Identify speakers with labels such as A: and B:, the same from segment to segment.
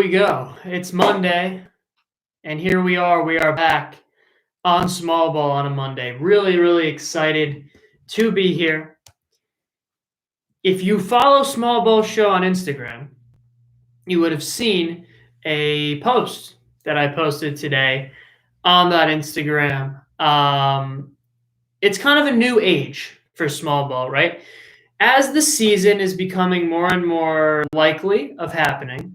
A: we go. It's Monday, and here we are. We are back on Small Ball on a Monday. Really, really excited to be here. If you follow Small Ball Show on Instagram, you would have seen a post that I posted today on that Instagram. It's kind of a new age for Small Ball, right? As the season is becoming more and more likely of happening,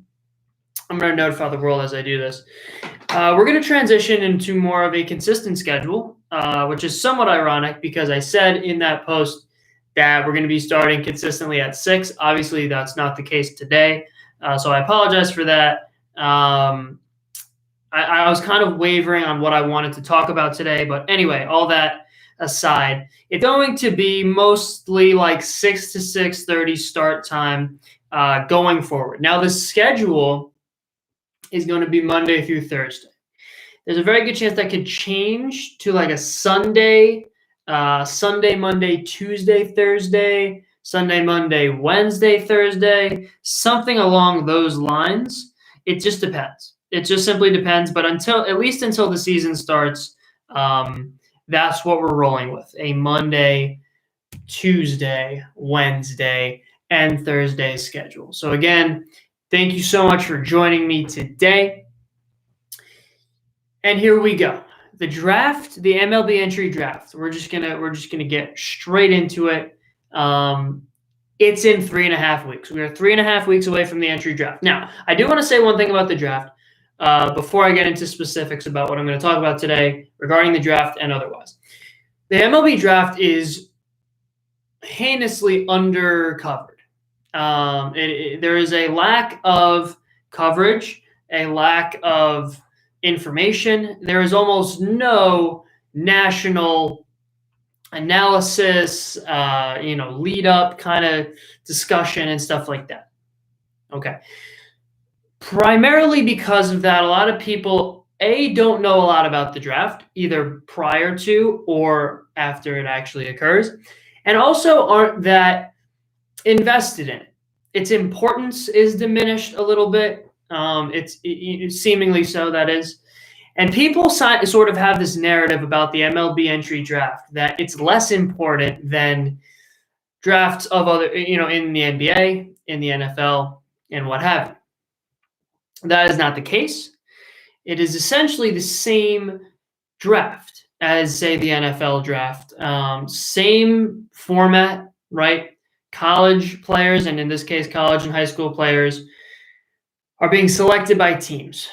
A: I'm going to notify the world as I do this. We're going to transition into more of a consistent schedule, which is somewhat ironic because I said in that post that we're going to be starting consistently at 6. Obviously, that's not the case today, so I apologize for that. I was kind of wavering on what I wanted to talk about today, but anyway, all that aside, it's going to be mostly like 6 to 6:30 start time going forward. Now, the schedule is going to be Monday through Thursday. There's a very good chance that could change to like a Sunday, Monday, Tuesday, Thursday, Sunday, Monday, Wednesday, Thursday, something along those lines. It just depends. It just simply depends. But at least until the season starts, that's what we're rolling with: a Monday, Tuesday, Wednesday, and Thursday schedule. So again, thank you so much for joining me today. And here we go. The draft, the MLB entry draft. We're just gonna get straight into it. It's in 3.5 weeks. We are 3.5 weeks away from the entry draft. Now, I do want to say one thing about the draft before I get into specifics about what I'm going to talk about today regarding the draft and otherwise. The MLB draft is heinously undercovered. There is a lack of coverage, a lack of information. There is almost no national analysis, lead up kind of discussion and stuff like that. Okay. Primarily because of that, a lot of people, don't know a lot about the draft, either prior to or after it actually occurs, and also aren't that invested in it. Its importance is diminished a little bit. It's seemingly so, that is. And people sort of have this narrative about the MLB entry draft that it's less important than drafts of other, in the NBA, in the NFL, and what have you. That is not the case. It is essentially the same draft as, say, the NFL draft. Same format, right? College players, and in this case, college and high school players, are being selected by teams.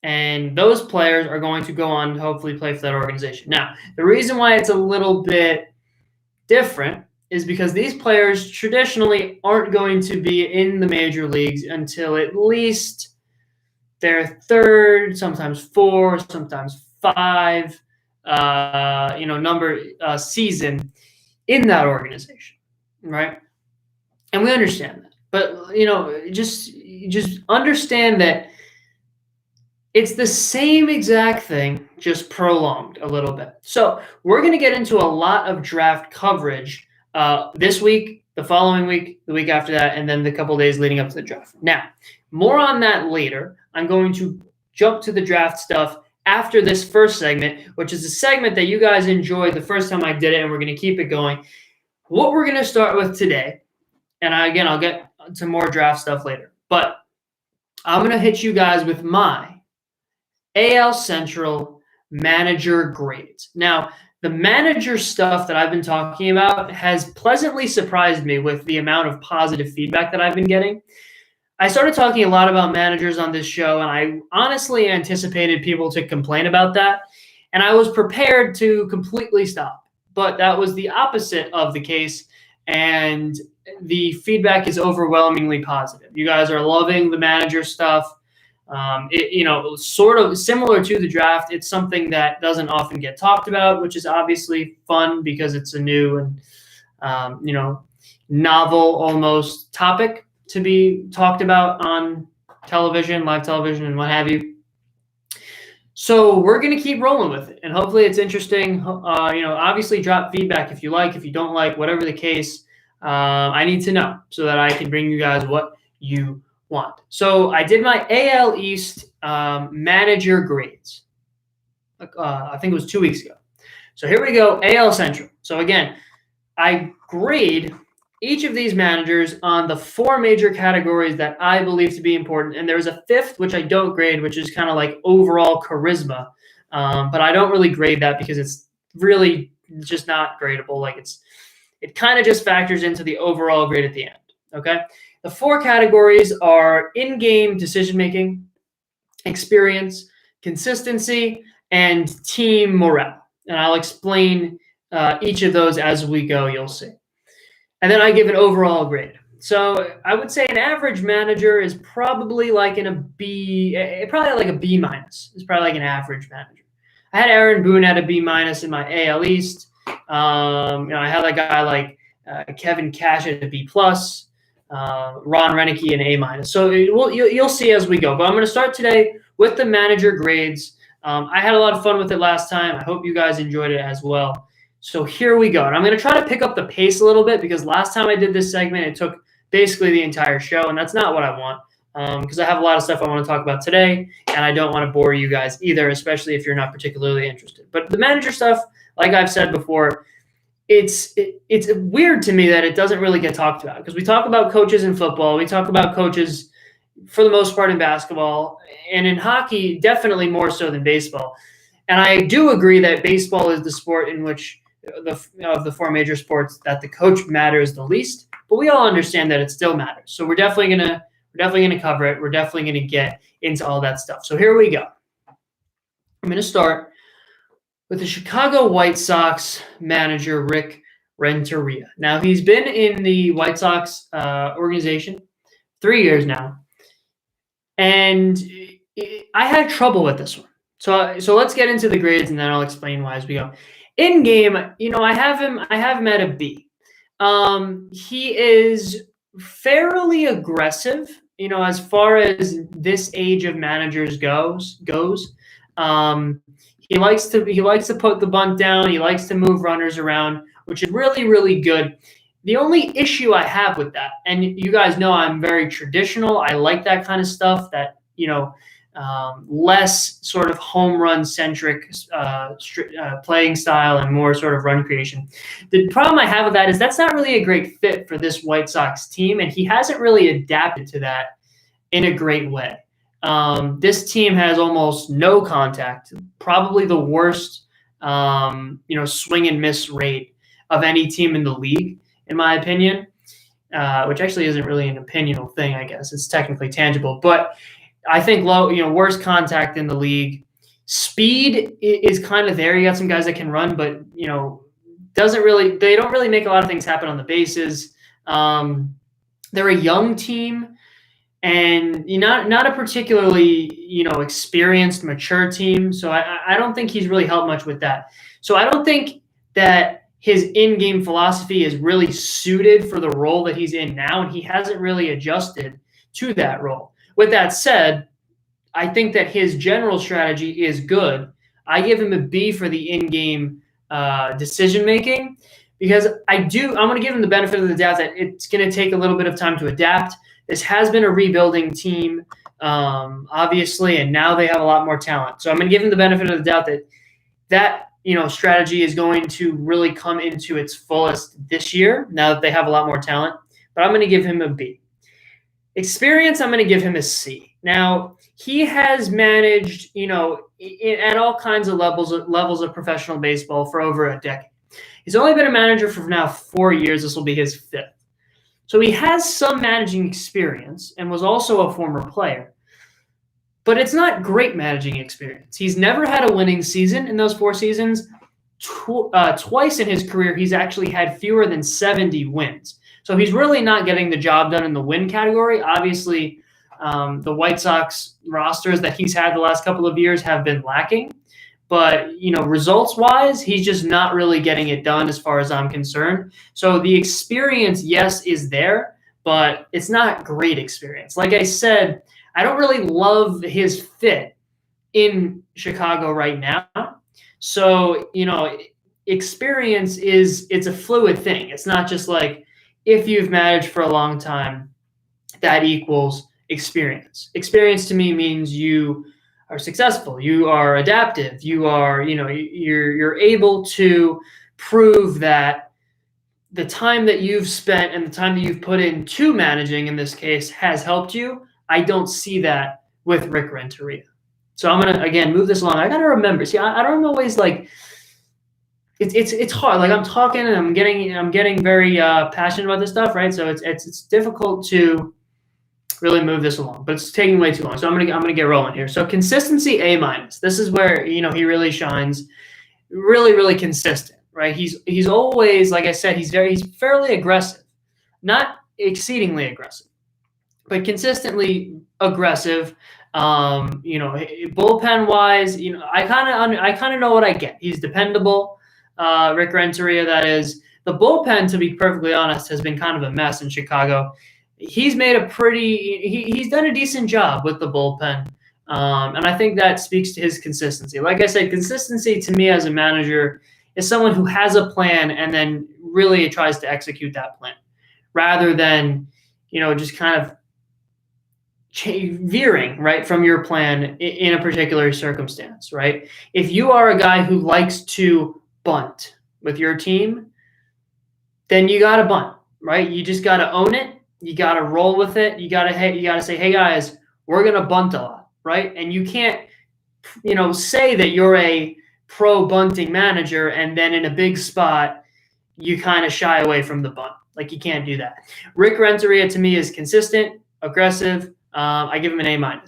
A: And those players are going to go on to hopefully play for that organization. Now, the reason why it's a little bit different is because these players traditionally aren't going to be in the major leagues until at least their third, sometimes 4, sometimes 5, season in that organization, right? And we understand that, but just understand that it's the same exact thing, just prolonged a little bit. So we're going to get into a lot of draft coverage this week, the following week, the week after that, and then the couple days leading up to the draft. Now, more on that later. I'm going to jump to the draft stuff after this first segment, which is a segment that you guys enjoyed the first time I did it, and we're going to keep it going. What we're going to start with today, and I'll get to more draft stuff later, but I'm going to hit you guys with my AL Central manager grades. Now, the manager stuff that I've been talking about has pleasantly surprised me with the amount of positive feedback that I've been getting. I started talking a lot about managers on this show, and I honestly anticipated people to complain about that, and I was prepared to completely stop. But that was the opposite of the case, and the feedback is overwhelmingly positive. You guys are loving the manager stuff. Sort of similar to the draft. It's something that doesn't often get talked about, which is obviously fun because it's a new and, novel almost topic to be talked about on television, live television, and what have you. So we're going to keep rolling with it, and hopefully it's interesting. Obviously drop feedback if you like, if you don't like, whatever the case. I need to know so that I can bring you guys what you want. So I did my AL East manager grades. I think it was 2 weeks ago. So here we go, AL Central. So again, I grade each of these managers on the 4 major categories that I believe to be important. And there's a 5th, which I don't grade, which is kind of like overall charisma. But I don't really grade that because it's really just not gradable. Like it kind of just factors into the overall grade at the end. Okay. The 4 categories are in-game decision-making, experience, consistency, and team morale. And I'll explain each of those as we go, you'll see. And then I give an overall grade. So I would say an average manager is probably like in a B, probably like a B minus. It's probably like an average manager. I had Aaron Boone at a B minus in my AL East. I had a guy like Kevin Cash at a B plus, Ron Renicky an A minus. So you'll see as we go. But I'm going to start today with the manager grades. I had a lot of fun with it last time. I hope you guys enjoyed it as well. So here we go. And I'm going to try to pick up the pace a little bit because last time I did this segment, it took basically the entire show, and that's not what I want because I have a lot of stuff I want to talk about today, and I don't want to bore you guys either, especially if you're not particularly interested. But the manager stuff, like I've said before, it's weird to me that it doesn't really get talked about because we talk about coaches in football. We talk about coaches for the most part in basketball, and in hockey, definitely more so than baseball. And I do agree that baseball is the sport in which of the 4 major sports that the coach matters the least, but we all understand that it still matters. So we're definitely gonna cover it. We're definitely gonna get into all that stuff. So here we go. I'm gonna start with the Chicago White Sox manager Rick Renteria. Now he's been in the White Sox organization 3 years now, and I had trouble with this one. So let's get into the grades, and then I'll explain why as we go. In game, I have him at a B. He is fairly aggressive, as far as this age of managers goes. He likes to put the bunt down. He likes to move runners around, which is really, really good. The only issue I have with that, and you guys know I'm very traditional. I like that kind of stuff that, less sort of home run centric playing style and more sort of run creation. The problem I have with that is that's not really a great fit for this White Sox team, and he hasn't really adapted to that in a great way. This team has almost no contact, probably the worst, swing and miss rate of any team in the league, in my opinion, which actually isn't really an opinional thing, I guess. It's technically tangible, but I think worst contact in the league. Speed is kind of there. You got some guys that can run, but they don't really make a lot of things happen on the bases. They're a young team, and not a particularly experienced, mature team. So I don't think he's really helped much with that. So I don't think that his in-game philosophy is really suited for the role that he's in now, and he hasn't really adjusted to that role. With that said, I think that his general strategy is good. I give him a B for the in-game decision-making because I'm going to give him the benefit of the doubt that it's going to take a little bit of time to adapt. This has been a rebuilding team, obviously, and now they have a lot more talent. So I'm going to give him the benefit of the doubt that strategy is going to really come into its fullest this year now that they have a lot more talent. But I'm going to give him a B. Experience, I'm going to give him a C. Now, he has managed, at all kinds of levels of professional baseball for over a decade. He's only been a manager for now 4 years. This will be his 5th. So he has some managing experience and was also a former player. But it's not great managing experience. He's never had a winning season in those 4 seasons. Twice in his career, he's actually had fewer than 70 wins. So he's really not getting the job done in the win category. Obviously, the White Sox rosters that he's had the last couple of years have been lacking. But, results-wise, he's just not really getting it done as far as I'm concerned. So the experience, yes, is there, but it's not great experience. Like I said, I don't really love his fit in Chicago right now. So, experience it's a fluid thing. It's not just like if you've managed for a long time, that equals experience. Experience to me means you are successful, you are adaptive, you are, you're able to prove that the time that you've spent and the time that you've put into managing in this case has helped you. I don't see that with Rick Renteria. So I'm gonna again move this along. I gotta remember. See, I don't always like. It's hard. Like I'm talking and I'm getting very passionate about this stuff, right? So it's difficult to really move this along, but it's taking way too long. So I'm gonna get rolling here. So consistency A-. This is where he really shines. Really consistent, right? He's always, like I said, he's fairly aggressive, not exceedingly aggressive, but consistently aggressive. Bullpen wise, I kind of know what I get. He's dependable. Rick Renteria, that is. The bullpen, to be perfectly honest, has been kind of a mess in Chicago. He's made he's done a decent job with the bullpen. And I think that speaks to his consistency. Like I said, consistency to me as a manager is someone who has a plan and then really tries to execute that plan rather than, just kind of veering right from your plan in a particular circumstance, right? If you are a guy who likes to bunt with your team, then you got to bunt, right? You just got to own it. You got to roll with it. You got to say, hey guys, we're going to bunt a lot, right? And you can't, say that you're a pro bunting manager and then in a big spot, you kind of shy away from the bunt. Like you can't do that. Rick Renteria to me is consistent, aggressive. I give him an A-.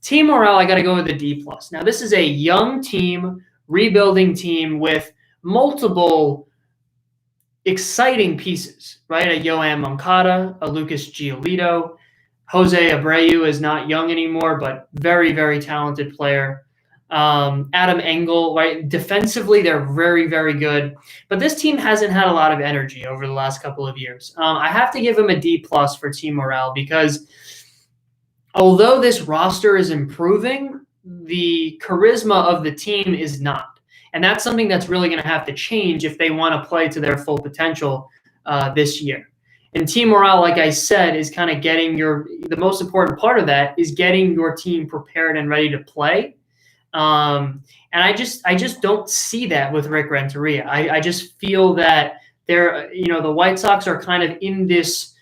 A: Team morale, I got to go with a D+. Now this is a young team, rebuilding team with multiple exciting pieces, right? A Yoan Moncada, a Lucas Giolito. Jose Abreu is not young anymore, but very, very talented player. Adam Engel, right? Defensively, they're very, very good. But this team hasn't had a lot of energy over the last couple of years. I have to give him a D+ for team morale because although this roster is improving, the charisma of the team is not. And that's something that's really going to have to change if they want to play to their full potential this year. And team morale, like I said, is kind of the most important part of that is getting your team prepared and ready to play. And I just don't see that with Rick Renteria. I just feel that the White Sox are kind of in this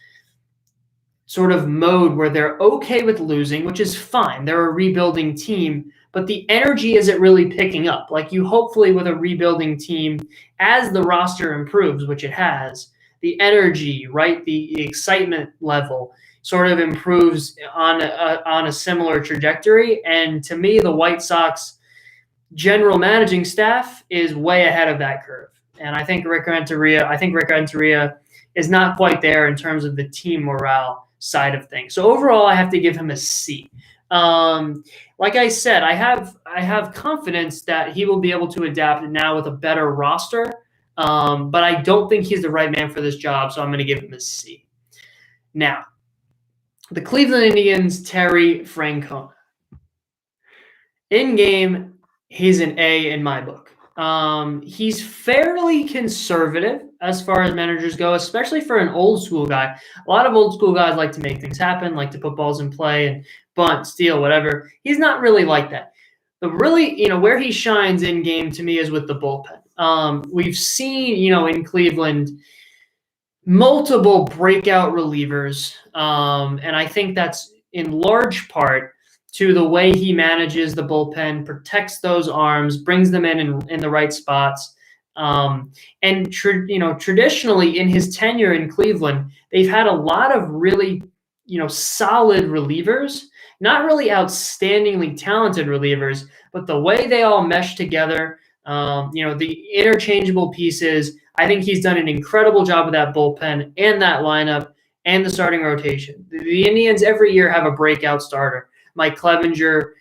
A: sort of mode where they're okay with losing, which is fine. They're a rebuilding team, but the energy isn't really picking up. Like you hopefully with a rebuilding team, as the roster improves, which it has, the energy, right, the excitement level sort of improves on a similar trajectory. And to me, the White Sox general managing staff is way ahead of that curve. And I think Rick Renteria is not quite there in terms of the team morale side of things. So overall, I have to give him a C. Like I said, I have confidence that he will be able to adapt now with a better roster. But I don't think he's the right man for this job, so I'm going to give him a C. Now, the Cleveland Indians, Terry Francona. In game, he's an A in my book. He's fairly conservative as far as managers go, especially for an old school guy. A lot of old school guys like to make things happen, like to put balls in play and bunt, steal, whatever. He's not really like that. But really, where he shines in game to me is with the bullpen. We've seen, in Cleveland, multiple breakout relievers. And I think that's in large part to the way he manages the bullpen, protects those arms, brings them in the right spots. And traditionally in his tenure in Cleveland, they've had a lot of really, solid relievers, not really outstandingly talented relievers, but the way they all mesh together, the interchangeable pieces. I think he's done an incredible job with that bullpen and that lineup and the starting rotation. The Indians every year have a breakout starter. Mike Clevenger,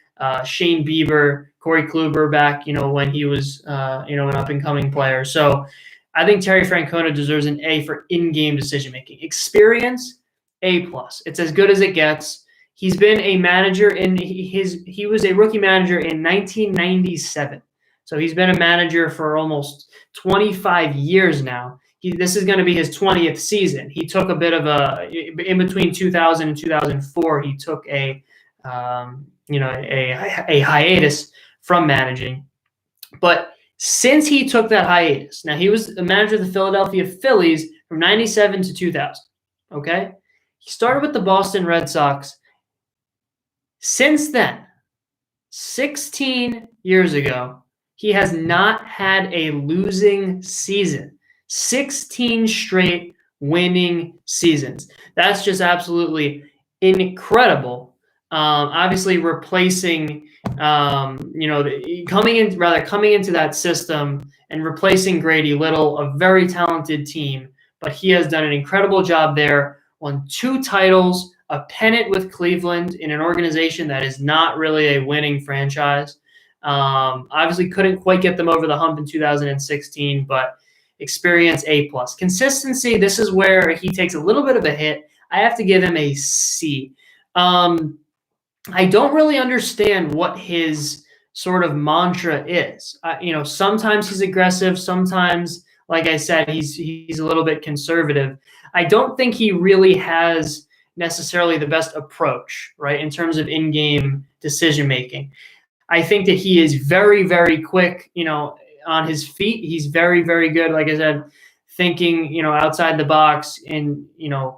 A: Shane Bieber, Corey Kluber back, when he was, an up-and-coming player. So I think Terry Francona deserves an A for in-game decision-making. Experience, A+. It's as good as it gets. He's been a manager he was a rookie manager in 1997. So he's been a manager for almost 25 years now. This is going to be his 20th season. He took a bit of in between 2000 and 2004, he took a hiatus from managing. But since he took that hiatus, now he was the manager of the Philadelphia Phillies from 97 to 2000. Okay. He started with the Boston Red Sox. Since then, 16 years ago, he has not had a losing season. 16 straight winning seasons. That's just absolutely incredible. Obviously, replacing, coming into that system and replacing Grady Little, a very talented team, but he has done an incredible job there. Won 2 titles, a pennant with Cleveland in an organization that is not really a winning franchise. Obviously, couldn't quite get them over the hump in 2016, but experience A+. Consistency, this is where he takes a little bit of a hit. I have to give him a C. I don't really understand what his sort of mantra is. Sometimes he's aggressive. Sometimes, like I said, he's a little bit conservative. I don't think he really has necessarily the best approach, right, in terms of in-game decision-making. I think that he is very, very quick, on his feet. He's very, very good, like I said, thinking, outside the box and,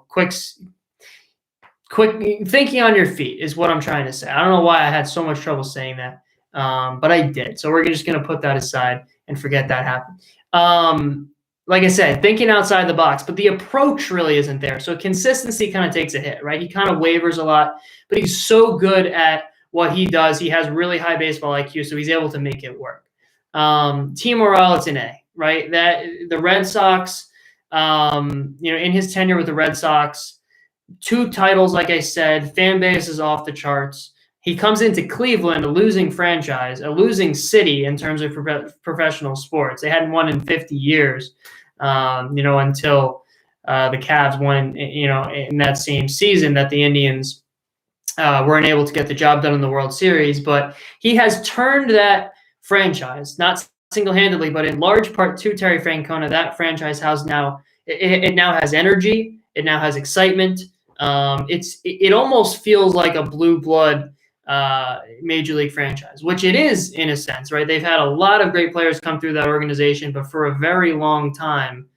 A: quick thinking on your feet is what I'm trying to say. I don't know why I had so much trouble saying that, but I did. So we're just going to put that aside and forget that happened. Like I said, thinking outside the box, but the approach really isn't there. So consistency kind of takes a hit, right? He kind of wavers a lot, but he's so good at what he does. He has really high baseball IQ, so he's able to make it work. Team morale, it's an A, right? That the Red Sox, in his tenure with the Red Sox, 2 titles, like I said, fan base is off the charts. He comes into Cleveland, a losing franchise, a losing city in terms of professional sports. They hadn't won in 50 years, until the Cavs won, in that same season that the Indians weren't able to get the job done in the World Series. But he has turned that franchise, not single-handedly, but in large part to Terry Francona. That franchise has now has energy. It now has excitement. It almost feels like a blue blood major league franchise, which it is in a sense, right? They've had a lot of great players come through that organization, but for a very long time,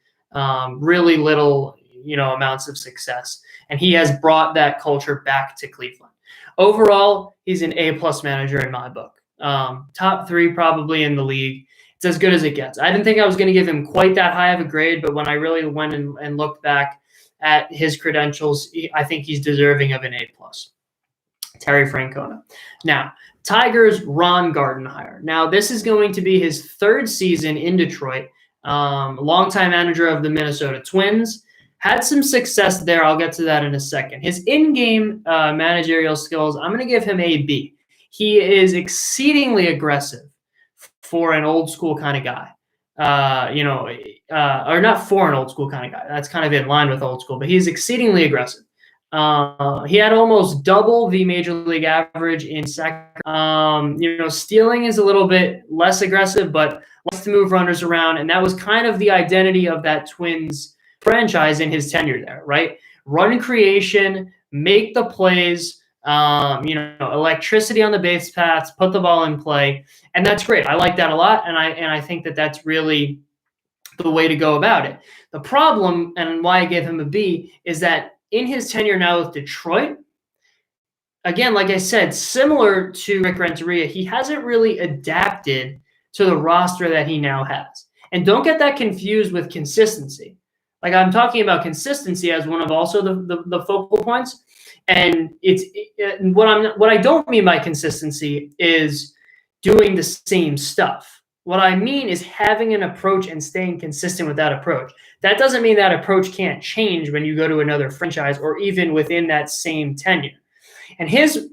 A: really little, amounts of success. And he has brought that culture back to Cleveland. Overall, he's an A+ manager in my book. Top 3 probably in the league. It's as good as it gets. I didn't think I was going to give him quite that high of a grade, but when I really went and looked back at his credentials, I think he's deserving of an A+. Terry Francona. Now, Tigers' Ron Gardenhire. Now, this is going to be his 3rd season in Detroit. Longtime manager of the Minnesota Twins. Had some success there. I'll get to that in a second. His in-game managerial skills, I'm going to give him a B. He is exceedingly aggressive for an old school kind of guy. Or not for an old school kind of guy. That's kind of in line with old school, but he's exceedingly aggressive. He had almost double the major league average in sack. Stealing is a little bit less aggressive, but likes to move runners around. And that was kind of the identity of that Twins franchise in his tenure there, right? Run creation, make the plays, electricity on the base paths, put the ball in play. And that's great. I like that a lot. And I think that that's really the way to go about it. The problem, and why I gave him a B, is that in his tenure now with Detroit, again, like I said, similar to Rick Renteria, he hasn't really adapted to the roster that he now has. And don't get that confused with consistency. Like, I'm talking about consistency as one of also the focal points. And what I don't mean by consistency is doing the same stuff. What I mean is having an approach and staying consistent with that approach. That doesn't mean that approach can't change when you go to another franchise or even within that same tenure. And his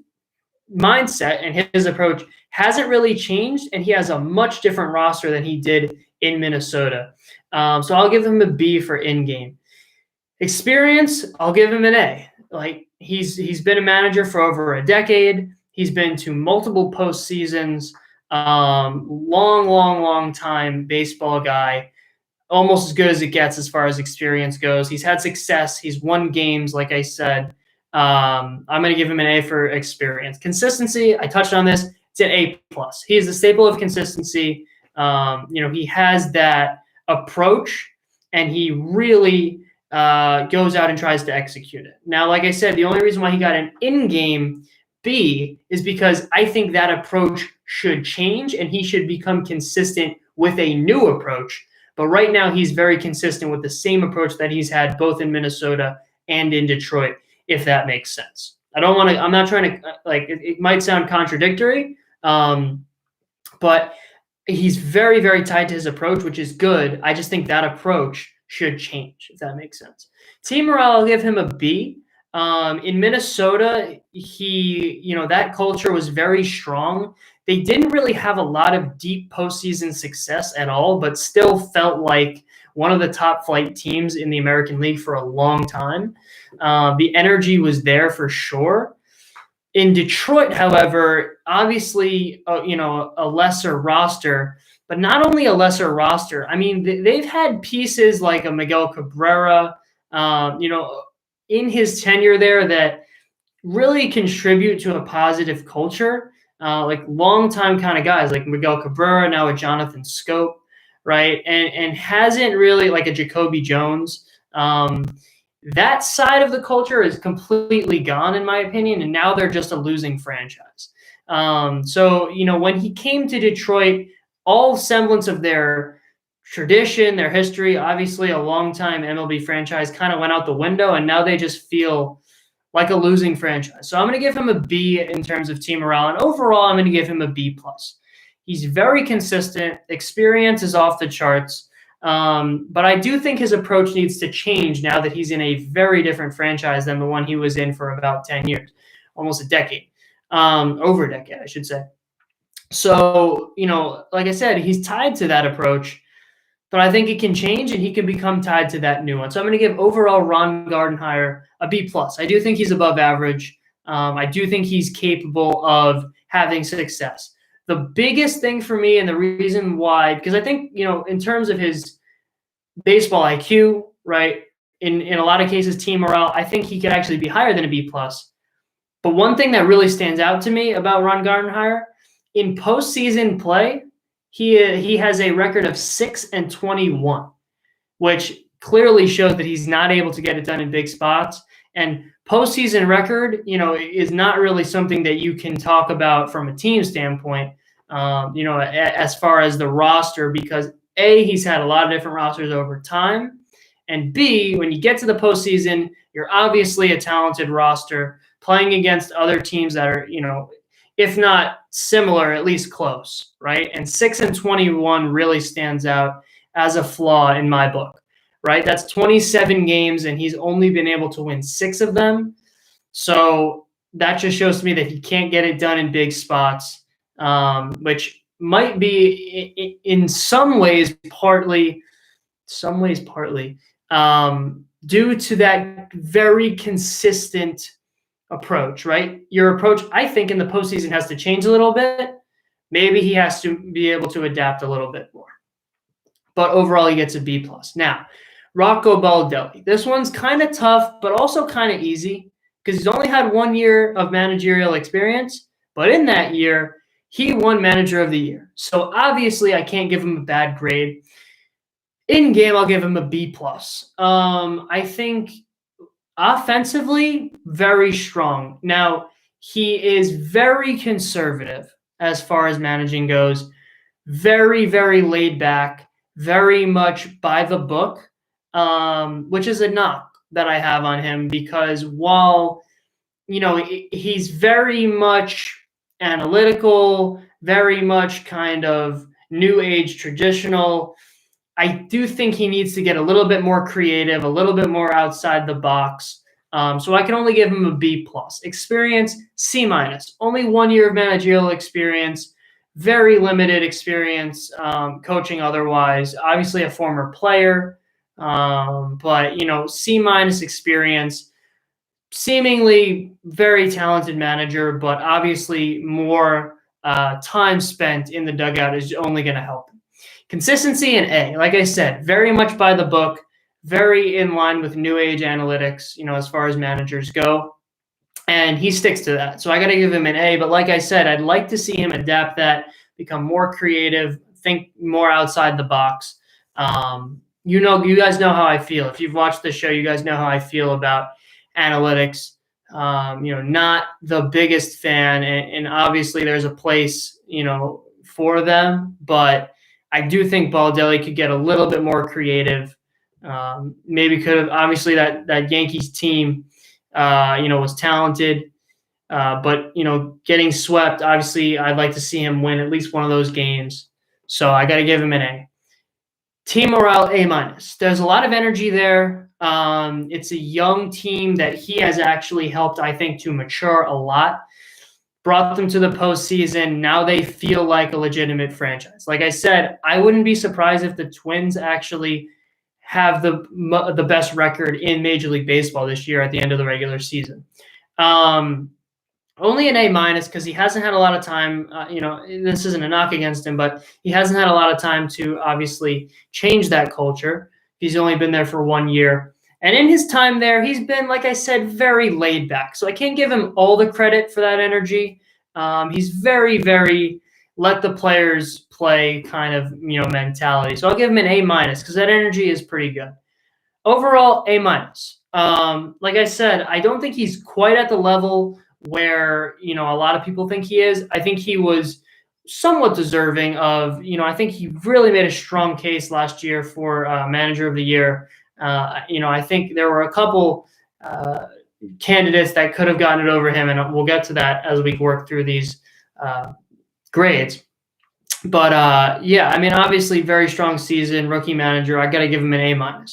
A: mindset and his approach hasn't really changed, and he has a much different roster than he did in Minnesota. So I'll give him a B for in-game. Experience, I'll give him an A. Like, he's been a manager for over a decade. He's been to multiple postseasons. Long time baseball guy. almost as good as it gets as far as experience goes. He's had success. He's won games, like I said. I'm going to give him an A for experience. Consistency, I touched on this. It's an A+. He is the staple of consistency. He has that approach, and he really goes out and tries to execute it. Now, like I said, the only reason why he got an in-game B is because I think that approach should change, and he should become consistent with a new approach. But right now, he's very consistent with the same approach that he's had both in Minnesota and in Detroit, if that makes sense. I'm not trying to, it might sound contradictory, but he's very, very tied to his approach, which is good. I just think that approach should change, if that makes sense. Team morale, I'll give him a B. In Minnesota, that culture was very strong. They didn't really have a lot of deep postseason success at all, but still felt like one of the top flight teams in the American League for a long time. The energy was there for sure. In Detroit, however, obviously, a lesser roster, but not only a lesser roster. I mean, they've had pieces like a Miguel Cabrera, in his tenure there that really contribute to a positive culture, like longtime kind of guys like Miguel Cabrera, now a Jonathan Schoop, right? And hasn't really, like a Jacoby Jones. That side of the culture is completely gone, in my opinion, and now they're just a losing franchise. So when he came to Detroit, all semblance of their tradition, their history, obviously a long-time MLB franchise, kind of went out the window, and now they just feel like a losing franchise. So I'm going to give him a B in terms of team morale, and overall, I'm going to give him a B+. He's very consistent. Experience is off the charts. But I do think his approach needs to change now that he's in a very different franchise than the one he was in for about 10 years, almost a decade, over a decade, I should say. So, like I said, he's tied to that approach, but I think it can change and he can become tied to that new one. So I'm going to give overall Ron Gardenhire a B+. I do think he's above average. I do think he's capable of having success. The biggest thing for me, and the reason why, because I think, in terms of his baseball IQ, right, in a lot of cases, team morale, I think he could actually be higher than a B+. But one thing that really stands out to me about Ron Gardenhire, in postseason play, he has a record of 6-21, which clearly shows that he's not able to get it done in big spots. And postseason record, is not really something that you can talk about from a team standpoint, as far as the roster, because A, he's had a lot of different rosters over time, and B, when you get to the postseason, you're obviously a talented roster playing against other teams that are, if not similar, at least close, right? And 6-21 really stands out as a flaw in my book, right? That's 27 games, and he's only been able to win 6 of them. So that just shows to me that he can't get it done in big spots, which might be in some ways partly due to that very consistent approach, right? Your approach, I think, in the postseason has to change a little bit. Maybe he has to be able to adapt a little bit more. But overall, he gets a B+. Now, Rocco Baldelli. This one's kind of tough, but also kind of easy because he's only had 1 year of managerial experience. But in that year, he won Manager of the Year. So obviously, I can't give him a bad grade. In game, I'll give him a B+. I think offensively, very strong. Now, he is very conservative as far as managing goes. Very, very laid back. Very much by the book, which is a knock that I have on him because while, he's very much analytical, very much kind of new age traditional, I do think he needs to get a little bit more creative, a little bit more outside the box. So I can only give him a B+. Experience, C-. Only 1 year of managerial experience, very limited experience coaching otherwise. Obviously a former player, but, C- experience. Seemingly very talented manager, but obviously more time spent in the dugout is only going to help him. Consistency and A. Like I said, very much by the book, very in line with new age analytics, as far as managers go. And he sticks to that. So I got to give him an A. But like I said, I'd like to see him adapt that, become more creative, think more outside the box. You guys know how I feel. If you've watched the show, you guys know how I feel about analytics. Not the biggest fan, and obviously there's a place, for them, but I do think Baldelli could get a little bit more creative. Maybe could have, obviously that Yankees team, was talented, but getting swept, obviously I'd like to see him win at least one of those games. So I got to give him an A. Team morale, A-. There's a lot of energy there. It's a young team that he has actually helped, I think, to mature a lot. Brought them to the postseason. Now they feel like a legitimate franchise. Like I said, I wouldn't be surprised if the Twins actually have the best record in Major League Baseball this year at the end of the regular season. Only an A- because he hasn't had a lot of time. This isn't a knock against him, but he hasn't had a lot of time to obviously change that culture. He's only been there for 1 year. And in his time there, he's been, like I said, very laid back. So I can't give him all the credit for that energy. He's very, very let the players play kind of, mentality. So I'll give him an A- because that energy is pretty good. Overall, A-. Like I said, I don't think he's quite at the level where, a lot of people think he is. I think he was somewhat deserving of, I think he really made a strong case last year for Manager of the Year. I think there were a couple candidates that could have gotten it over him, and we'll get to that as we work through these grades. But obviously very strong season, rookie manager. I got to give him an A-.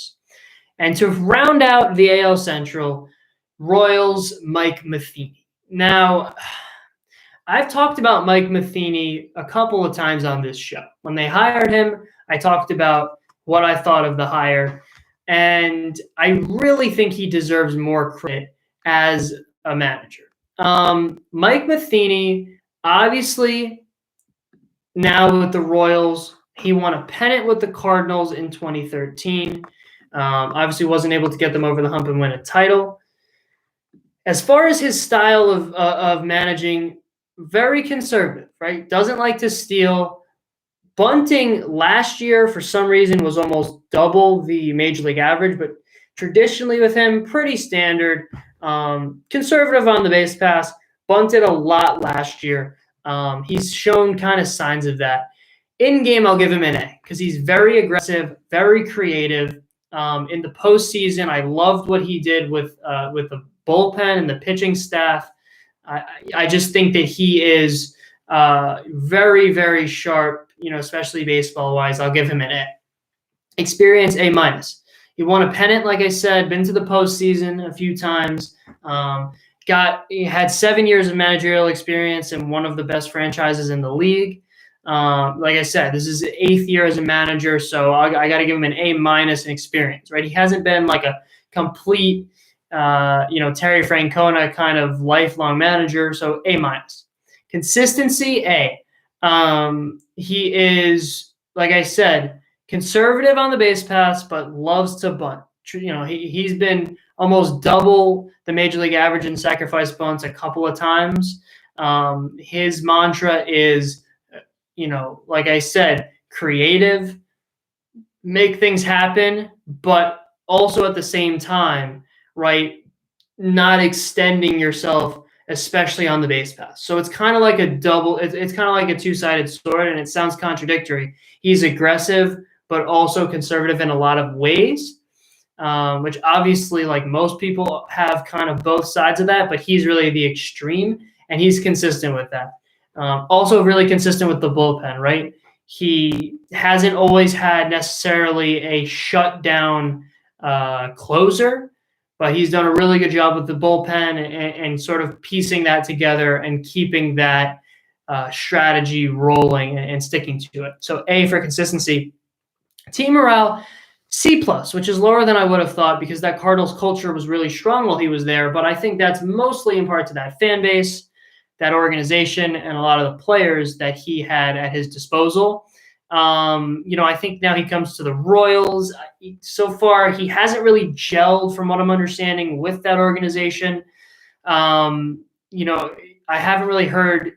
A: And to round out the AL Central, Royals, Mike Matheny. Now, I've talked about Mike Matheny a couple of times on this show. When they hired him, I talked about what I thought of the hire. And I really think he deserves more credit as a manager. Mike Matheny, obviously, now with the Royals, he won a pennant with the Cardinals in 2013. Obviously wasn't able to get them over the hump and win a title. As far as his style of managing, very conservative, right? Doesn't like to steal. Bunting last year, for some reason, was almost double the Major League average, but traditionally with him, pretty standard. Conservative on the base pass, bunted a lot last year. He's shown kind of signs of that. In game, I'll give him an A because he's very aggressive, very creative. In the postseason, I loved what he did with the bullpen and the pitching staff. I just think that he is very, very sharp, especially baseball-wise. I'll give him an A. Experience, A-. He won a pennant, like I said, been to the postseason a few times. He had 7 years of managerial experience in one of the best franchises in the league. Like I said, this is his 8th year as a manager, so I got to give him an A- in experience, right? He hasn't been like a complete, Terry Francona kind of lifelong manager, so A-. Consistency, A. He is, like I said, conservative on the base pass, but loves to bunt. He's been almost double the Major League average in sacrifice bunts a couple of times. His mantra is, like I said, creative, make things happen, but also at the same time, right, not extending yourself, especially on the base pass. So it's kind of like a double, it's kind of like a two-sided sword, and it sounds contradictory. He's aggressive, but also conservative in a lot of ways, which obviously, like most people, have kind of both sides of that, but he's really the extreme, and he's consistent with that. Also really consistent with the bullpen, right? He hasn't always had necessarily a shutdown closer, but he's done a really good job with the bullpen and sort of piecing that together and keeping that strategy rolling and sticking to it. So A for consistency. Team morale, C+, which is lower than I would have thought because that Cardinals culture was really strong while he was there, but I think that's mostly in part to that fan base, that organization, and a lot of the players that he had at his disposal. I think now he comes to the Royals. So far, he hasn't really gelled, from what I'm understanding, with that organization. I haven't really heard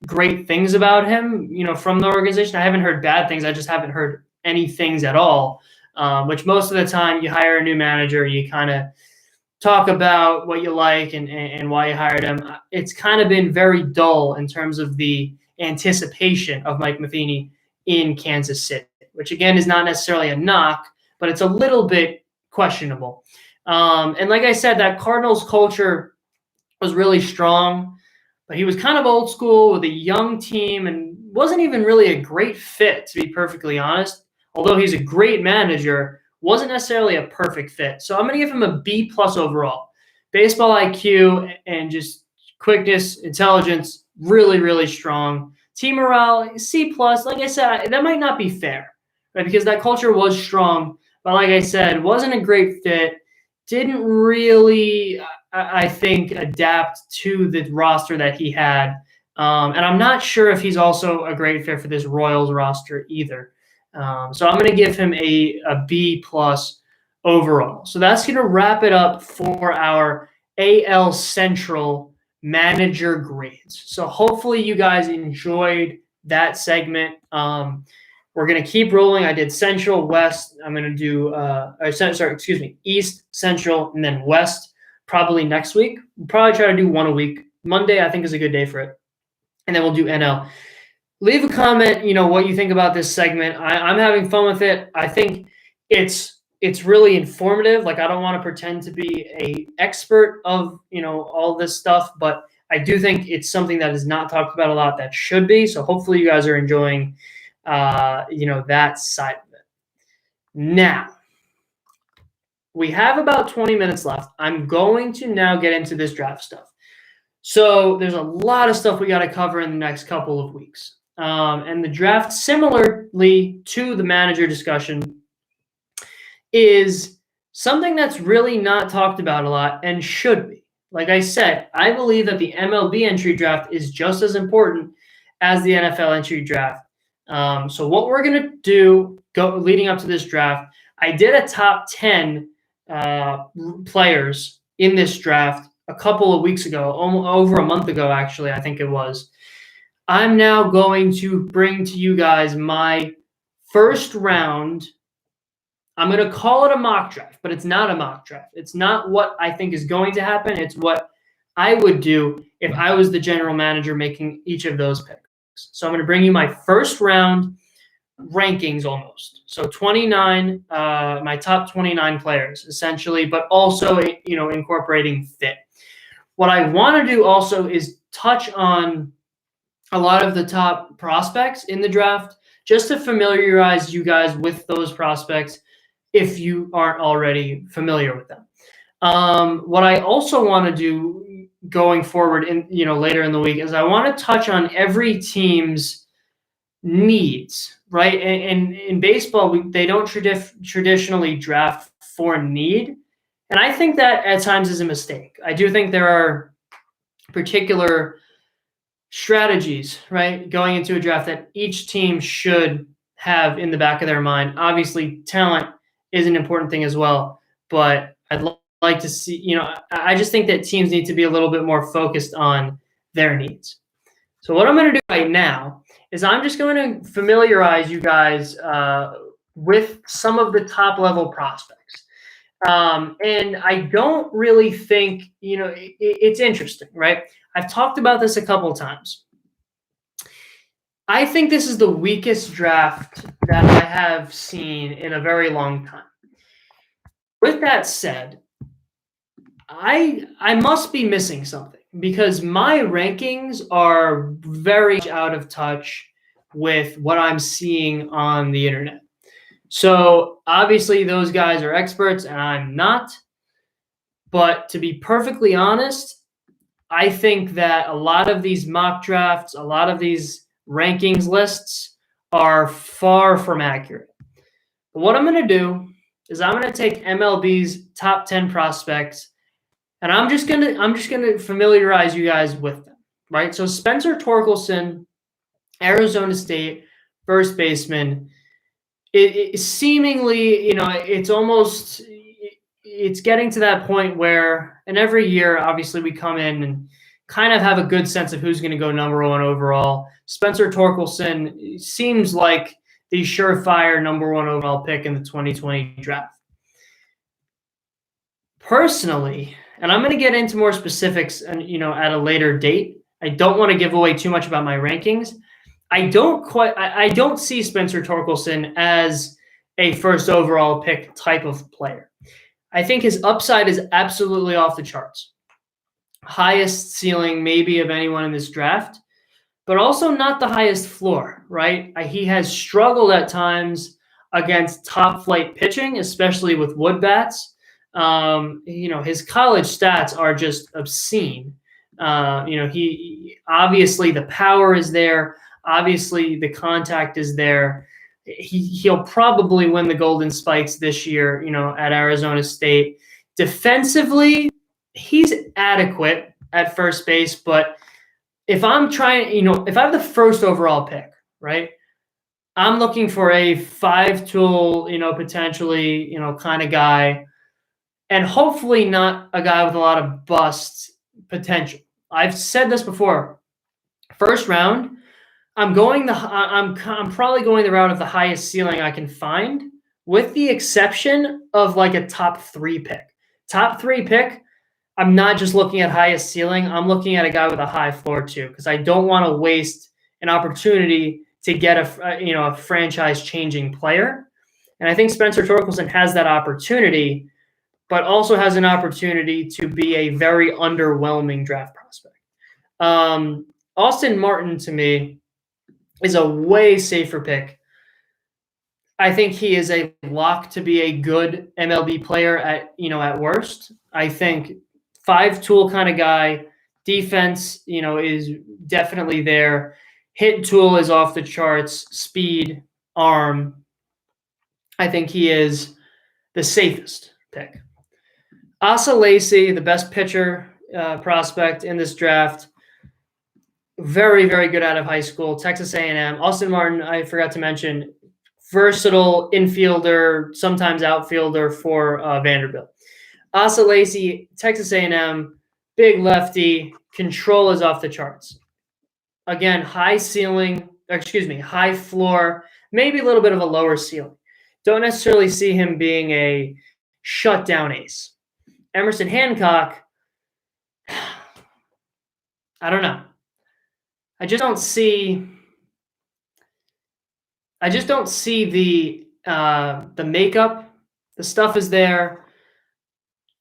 A: great things about him, from the organization. I haven't heard bad things. I just haven't heard any things at all, which most of the time you hire a new manager, you kind of talk about what you like and why you hired him. It's kind of been very dull in terms of the anticipation of Mike Matheny in Kansas City, which again is not necessarily a knock, but it's a little bit questionable. And like I said, that Cardinals culture was really strong, but he was kind of old school with a young team and wasn't even really a great fit, to be perfectly honest. Although he's a great manager, wasn't necessarily a perfect fit. So I'm going to give him a B+ overall. Baseball IQ and just quickness, intelligence, really, really strong. Team morale, C+. Like I said, that might not be fair, right? Because that culture was strong, but like I said, wasn't a great fit. Didn't really, I think, adapt to the roster that he had. And I'm not sure if he's also a great fit for this Royals roster either. So I'm going to give him a B+ overall. So that's going to wrap it up for our AL Central manager grades. So hopefully you guys enjoyed that segment. We're going to keep rolling. I did Central, West. I'm going to do East, Central, and then West probably next week. We'll probably try to do one a week. Monday, I think, is a good day for it. And then we'll do NL. Leave a comment, what you think about this segment. I'm having fun with it. I think it's really informative. Like, I don't want to pretend to be an expert of, all this stuff, but I do think it's something that is not talked about a lot that should be. So hopefully you guys are enjoying, that side of it. Now, we have about 20 minutes left. I'm going to now get into this draft stuff. So there's a lot of stuff we got to cover in the next couple of weeks. And the draft, similarly to the manager discussion, is something that's really not talked about a lot and should be. Like I said, I believe that the MLB entry draft is just as important as the NFL entry draft. So what we're going to do leading up to this draft, I did a top 10 players in this draft a couple of weeks ago, over a month ago, actually, I think it was. I'm now going to bring to you guys my first round. I'm going to call it a mock draft, but it's not a mock draft. It's not what I think is going to happen. It's what I would do if I was the general manager making each of those picks. So I'm going to bring you my first round rankings almost. So 29, my top 29 players, essentially, but also, incorporating fit. What I want to do also is touch on a lot of the top prospects in the draft, just to familiarize you guys with those prospects if you aren't already familiar with them. What I also want to do going forward later in the week is I want to touch on every team's needs, right? And in baseball, they don't traditionally draft for need. And I think that at times is a mistake. I do think there are particular strategies, right, going into a draft that each team should have in the back of their mind. Obviously, talent is an important thing as well, but I'd like to see, I just think that teams need to be a little bit more focused on their needs. So what I'm going to do right now is I'm just going to familiarize you guys with some of the top level prospects. And I don't really think, it's interesting, right? I've talked about this a couple of times. I think this is the weakest draft that I have seen in a very long time. With that said, I must be missing something because my rankings are very out of touch with what I'm seeing on the internet. So obviously those guys are experts and I'm not. But to be perfectly honest, I think that a lot of these mock drafts, a lot of these rankings lists are far from accurate. But what I'm going to do is I'm going to take MLB's top 10 prospects and I'm just going to familiarize you guys with them, right? So Spencer Torkelson, Arizona State, first baseman. It seemingly, it's getting to that point where, and every year, obviously, we come in and kind of have a good sense of who's going to go number one overall. Spencer Torkelson seems like the surefire number one overall pick in the 2020 draft. Personally, and I'm going to get into more specifics and at a later date. I don't want to give away too much about my rankings. I don't see Spencer Torkelson as a first overall pick type of player. I think his upside is absolutely off the charts. Highest ceiling maybe of anyone in this draft, but also not the highest floor, right? He has struggled at times against top flight pitching, especially with wood bats. His college stats are just obscene. He obviously the power is there. Obviously the contact is there. He'll probably win the Golden Spikes this year, at Arizona State. Defensively, he's adequate at first base, but if I'm trying, if I have the first overall pick, right, I'm looking for a 5-tool, potentially, kind of guy, and hopefully not a guy with a lot of bust potential. I've said this before. First round, I'm probably going the route of the highest ceiling I can find, with the exception of like a top 3 pick. Top 3 pick, I'm not just looking at highest ceiling. I'm looking at a guy with a high floor too, because I don't want to waste an opportunity to get a franchise-changing player. And I think Spencer Torkelson has that opportunity, but also has an opportunity to be a very underwhelming draft prospect. Austin Martin, to me, is a way safer pick. I think he is a lock to be a good MLB player at worst. I think 5-tool kind of guy. Defense, is definitely there. Hit tool is off the charts. Speed, arm. I think he is the safest pick. Asa Lacy, the best pitcher prospect in this draft. Very, very good out of high school. Texas A&M. Austin Martin, I forgot to mention, versatile infielder, sometimes outfielder for Vanderbilt. Asa Lacy, Texas A&M, big lefty. Control is off the charts. Again, high floor, maybe a little bit of a lower ceiling. Don't necessarily see him being a shutdown ace. Emerson Hancock, I don't know. I just don't see the makeup. The stuff is there.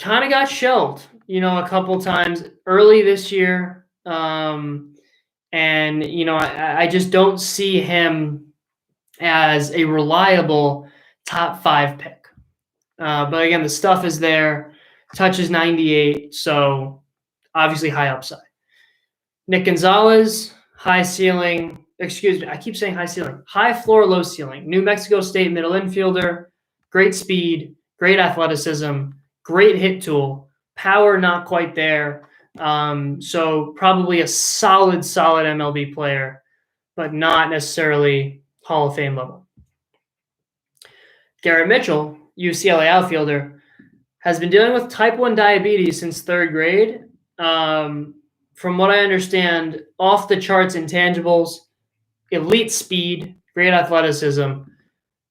A: Kind of got shelved, a couple times early this year. And, I just don't see him as a reliable top 5 pick. But again, the stuff is there. Touches 98, so obviously high upside. Nick Gonzalez, high ceiling. Excuse me, I keep saying high ceiling. High floor, low ceiling. New Mexico State middle infielder. Great speed, great athleticism, great hit tool. Power not quite there. So probably a solid MLB player, but not necessarily Hall of Fame level. Garrett Mitchell, UCLA outfielder, has been dealing with type 1 diabetes since 3rd grade. From what I understand, off the charts intangibles, elite speed, great athleticism,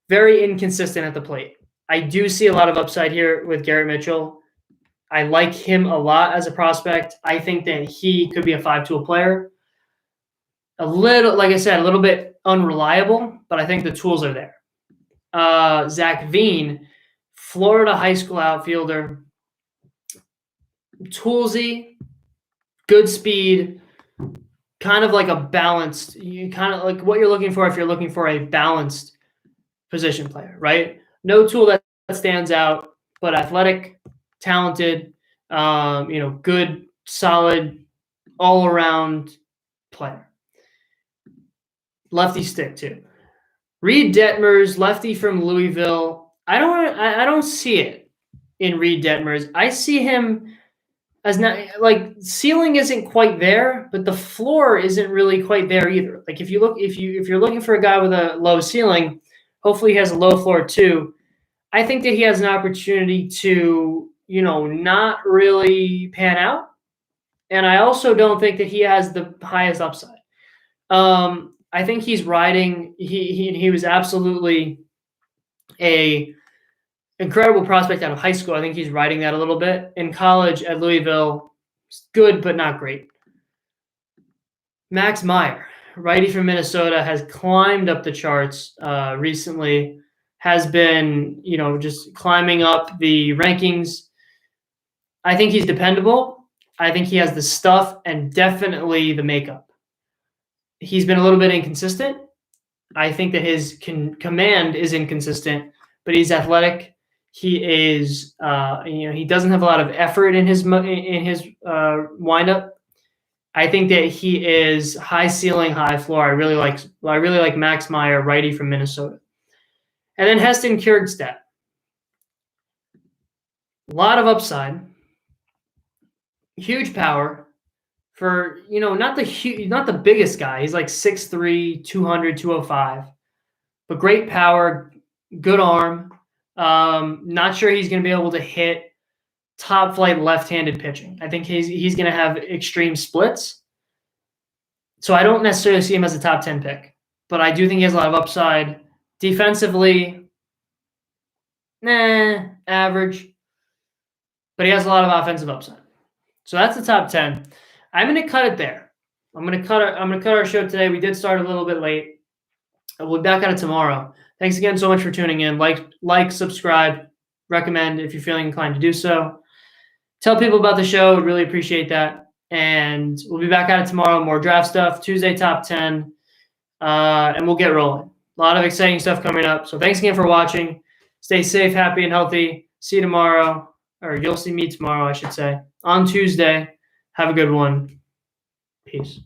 A: very inconsistent at the plate. I do see a lot of upside here with Garrett Mitchell. I like him a lot as a prospect. I think that he could be a 5-tool player. Like I said, a little bit unreliable, but I think the tools are there. Zach Veen, Florida high school outfielder, toolsy, good speed, kind of like a balanced, kind of like what you're looking for if you're looking for a balanced position player, right? No tool that stands out, but athletic, talented, good, solid, all-around player. Lefty stick too. Reed Detmers, lefty from Louisville. I don't see it in Reed Detmers. I see him as not like ceiling isn't quite there, but the floor isn't really quite there either. Like if you're looking for a guy with a low ceiling, hopefully he has a low floor too. I think that he has an opportunity to, not really pan out. And I also don't think that he has the highest upside. I think he's riding. He was absolutely a incredible prospect out of high school. I think he's riding that a little bit. In college at Louisville, good but not great. Max Meyer, righty from Minnesota, has climbed up the charts recently. Has been, just climbing up the rankings. I think he's dependable. I think he has the stuff and definitely the makeup. He's been a little bit inconsistent. I think that his command is inconsistent, but he's athletic. He is, he doesn't have a lot of effort in his windup. I think that he is high ceiling, high floor. I really like Max Meyer, righty from Minnesota, and then Heston Kjerstad. A lot of upside, huge power. For, not the biggest guy. He's like 6'3", 200, 205. But great power, good arm. Not sure he's going to be able to hit top flight left-handed pitching. I think he's going to have extreme splits. So I don't necessarily see him as a top 10 pick. But I do think he has a lot of upside. Defensively, average. But he has a lot of offensive upside. So that's the top 10. I'm going to cut it there. I'm going to cut our show today. We did start a little bit late. We'll be back at it tomorrow. Thanks again so much for tuning in. Like, subscribe, recommend if you're feeling inclined to do so. Tell people about the show. Would really appreciate that. And we'll be back at it tomorrow. More draft stuff. Tuesday top 10. And we'll get rolling. A lot of exciting stuff coming up. So thanks again for watching. Stay safe, happy, and healthy. See you tomorrow. Or you'll see me tomorrow, I should say. On Tuesday. Have a good one. Peace.